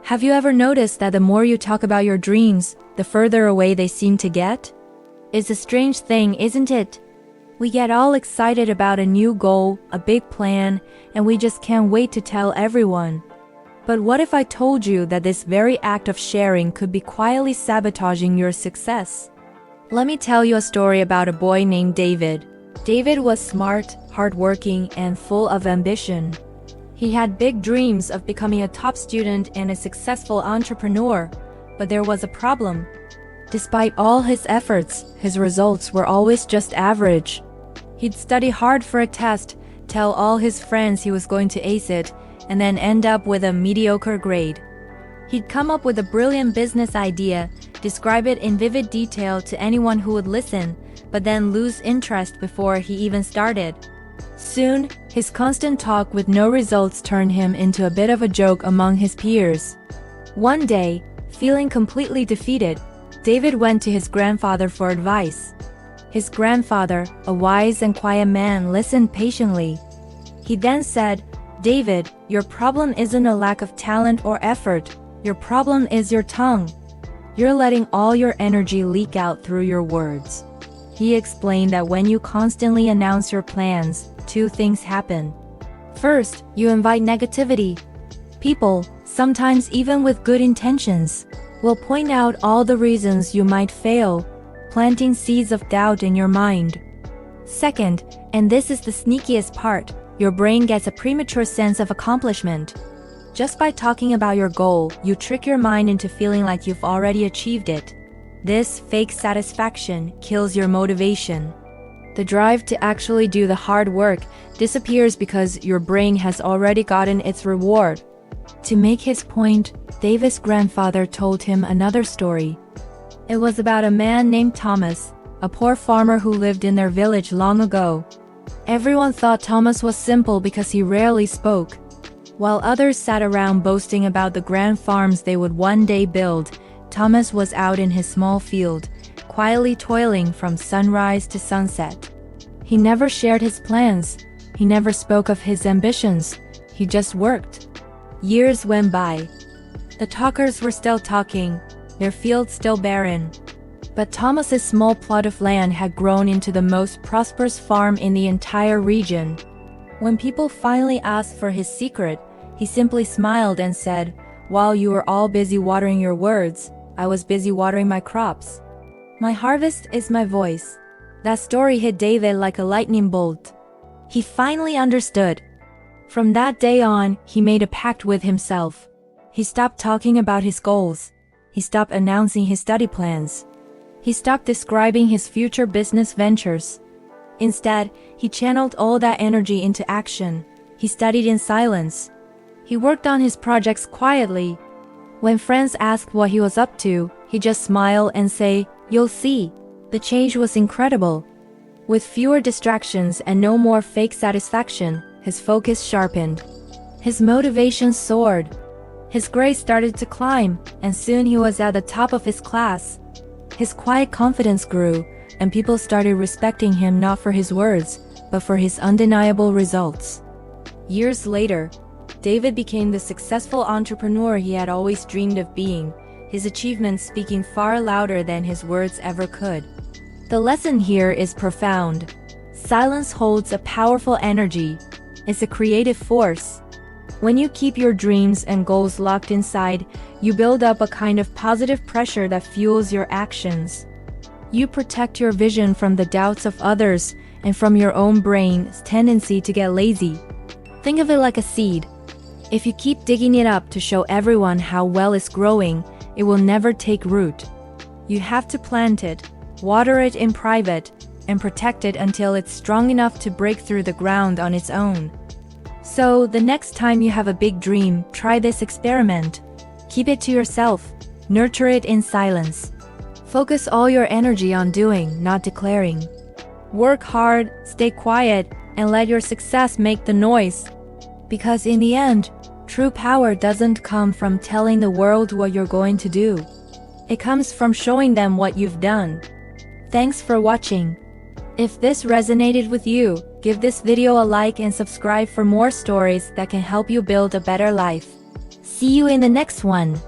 Have you ever noticed that the more you talk about your dreams, the further away they seem to get? It's a strange thing, isn't it? We get all excited about a new goal, a big plan, and we just can't wait to tell everyone. But what if I told you that this very act of sharing could be quietly sabotaging your success? Let me tell you a story about a boy named David. David was smart, hardworking, and full of ambition. He had big dreams of becoming a top student and a successful entrepreneur, but there was a problem. Despite all his efforts, his results were always just average. He'd study hard for a test, tell all his friends he was going to ace it, and then end up with a mediocre grade. He'd come up with a brilliant business idea, describe it in vivid detail to anyone who would listen, but then lose interest before he even started. Soon, his constant talk with no results turned him into a bit of a joke among his peers. One day, feeling completely defeated, David went to his grandfather for advice. His grandfather, a wise and quiet man, listened patiently. He then said, "David, your problem isn't a lack of talent or effort. Your problem is your tongue. You're letting all your energy leak out through your words." He explained that when you constantly announce your plans, two things happen. First, you invite negativity. People, sometimes even with good intentions, will point out all the reasons you might fail, planting seeds of doubt in your mind. Second, and this is the sneakiest part, your brain gets a premature sense of accomplishment. Just by talking about your goal, you trick your mind into feeling like you've already achieved it. This fake satisfaction kills your motivation. The drive to actually do the hard work disappears because your brain has already gotten its reward. To make his point, David's grandfather told him another story. It was about a man named Thomas, a poor farmer who lived in their village long ago. Everyone thought Thomas was simple because he rarely spoke. While others sat around boasting about the grand farms they would one day build, Thomas was out in his small field, quietly toiling from sunrise to sunset. He never shared his plans. He never spoke of his ambitions. He just worked. Years went by. The talkers were still talking, their field still barren. But Thomas's small plot of land had grown into the most prosperous farm in the entire region. When people finally asked for his secret, he simply smiled and said, "While you were all busy watering your words, I was busy watering my crops. My harvest is my voice." That story hit David like a lightning bolt. He finally understood. From that day on, he made a pact with himself. He stopped talking about his goals. He stopped announcing his study plans. He stopped describing his future business ventures. Instead, he channeled all that energy into action. He studied in silence. He worked on his projects quietly. When friends asked what he was up to, he just smiled and say, "You'll see." The change was incredible. With fewer distractions and no more fake satisfaction, his focus sharpened. His motivation soared. His grades started to climb, and soon he was at the top of his class. His quiet confidence grew, and people started respecting him not for his words, but for his undeniable results. Years later, David became the successful entrepreneur he had always dreamed of being, his achievements speaking far louder than his words ever could. The lesson here is profound. Silence holds a powerful energy. It's a creative force. When you keep your dreams and goals locked inside, you build up a kind of positive pressure that fuels your actions. You protect your vision from the doubts of others and from your own brain's tendency to get lazy. Think of it like a seed. If you keep digging it up to show everyone how well it's growing, it will never take root. You have to plant it, water it in private, and protect it until it's strong enough to break through the ground on its own. So, the next time you have a big dream, try this experiment. Keep it to yourself. Nurture it in silence. Focus all your energy on doing, not declaring. Work hard, stay quiet, and let your success make the noise. Because in the end, true power doesn't come from telling the world what you're going to do. It comes from showing them what you've done. Thanks for watching. If this resonated with you, give this video a like and subscribe for more stories that can help you build a better life. See you in the next one.